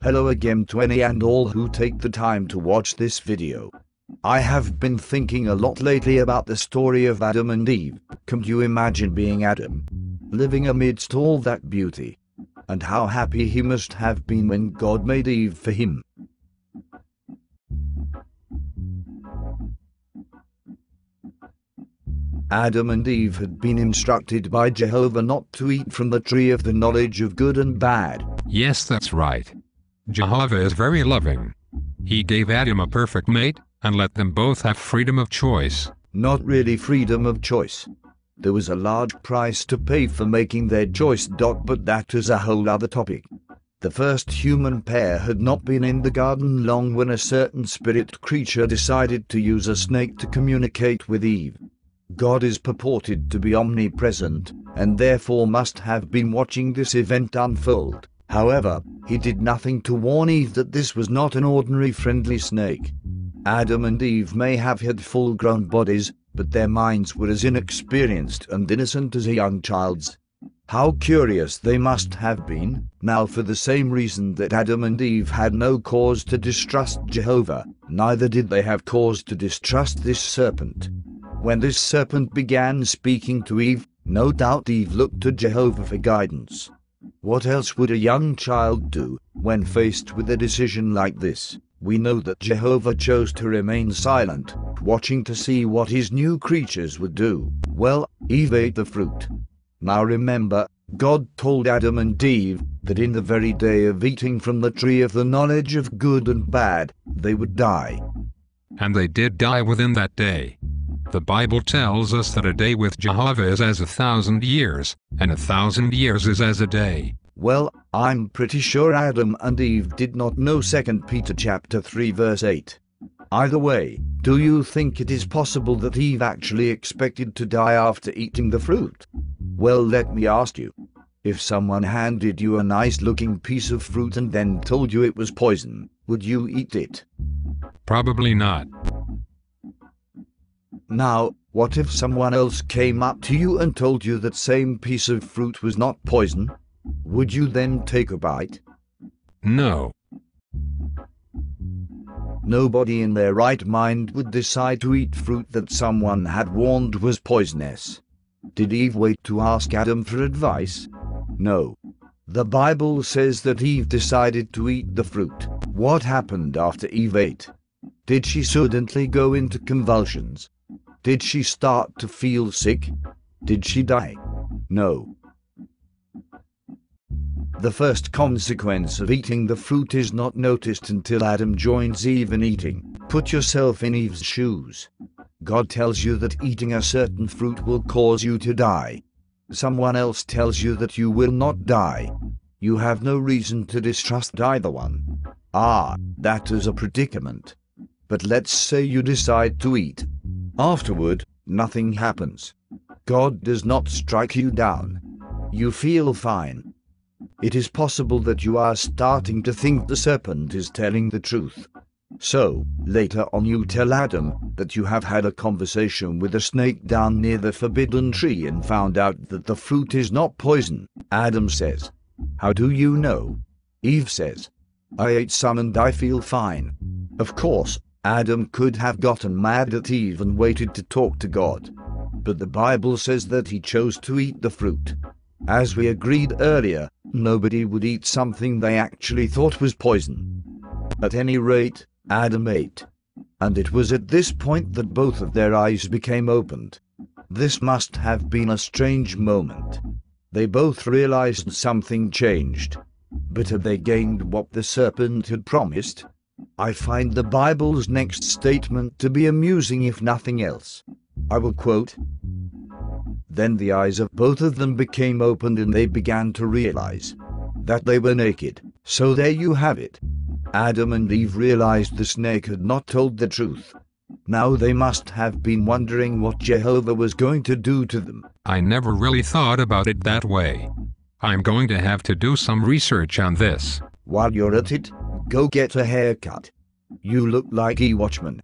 Hello again to any and all who take the time to watch this video. I have been thinking a lot lately about the story of Adam and Eve. Can you imagine being Adam, living amidst all that beauty? And how happy he must have been when God made Eve for him. Adam and Eve had been instructed by Jehovah not to eat from the tree of the knowledge of good and bad. Yes, that's right. Jehovah is very loving. He gave Adam a perfect mate, and let them both have freedom of choice. Not really freedom of choice. There was a large price to pay for making their choice, but that is a whole other topic. The first human pair had not been in the garden long when a certain spirit creature decided to use a snake to communicate with Eve. God is purported to be omnipresent, and therefore must have been watching this event unfold. However, he did nothing to warn Eve that this was not an ordinary friendly snake. Adam and Eve may have had full-grown bodies, but their minds were as inexperienced and innocent as a young child's. How curious they must have been. Now, for the same reason that Adam and Eve had no cause to distrust Jehovah, neither did they have cause to distrust this serpent. When this serpent began speaking to Eve, no doubt Eve looked to Jehovah for guidance. What else would a young child do when faced with a decision like this? We know that Jehovah chose to remain silent, watching to see what his new creatures would do. Well, Eve ate the fruit. Now remember, God told Adam and Eve that in the very day of eating from the tree of the knowledge of good and bad, they would die. And they did die within that day. The Bible tells us that a day with Jehovah is as 1,000 years, and 1,000 years is as a day. Well, I'm pretty sure Adam and Eve did not know 2 Peter chapter 3 verse 8. Either way, do you think it is possible that Eve actually expected to die after eating the fruit? Well, let me ask you. If someone handed you a nice-looking piece of fruit and then told you it was poison, would you eat it? Probably not. Now, what if someone else came up to you and told you that same piece of fruit was not poison? Would you then take a bite? No. Nobody in their right mind would decide to eat fruit that someone had warned was poisonous. Did Eve wait to ask Adam for advice? No. The Bible says that Eve decided to eat the fruit. What happened after Eve ate? Did she suddenly go into convulsions? Did she start to feel sick? Did she die? No. The first consequence of eating the fruit is not noticed until Adam joins Eve in eating. Put yourself in Eve's shoes. God tells you that eating a certain fruit will cause you to die. Someone else tells you that you will not die. You have no reason to distrust either one. That is a predicament. But let's say you decide to eat. Afterward, nothing happens. God does not strike you down. You feel fine. It is possible that you are starting to think the serpent is telling the truth. So, later on you tell Adam that you have had a conversation with a snake down near the forbidden tree and found out that the fruit is not poison. Adam says, "How do you know?" Eve says, "I ate some and I feel fine." Of course, Adam could have gotten mad at Eve and waited to talk to God. But the Bible says that he chose to eat the fruit. As we agreed earlier, nobody would eat something they actually thought was poison. At any rate, Adam ate. And it was at this point that both of their eyes became opened. This must have been a strange moment. They both realized something changed. But had they gained what the serpent had promised? I find the Bible's next statement to be amusing if nothing else. I will quote, "Then the eyes of both of them became opened and they began to realize that they were naked." So there you have it. Adam and Eve realized the snake had not told the truth. Now they must have been wondering what Jehovah was going to do to them. I never really thought about it that way. I'm going to have to do some research on this. While you're at it, go get a haircut. You look like a watchman.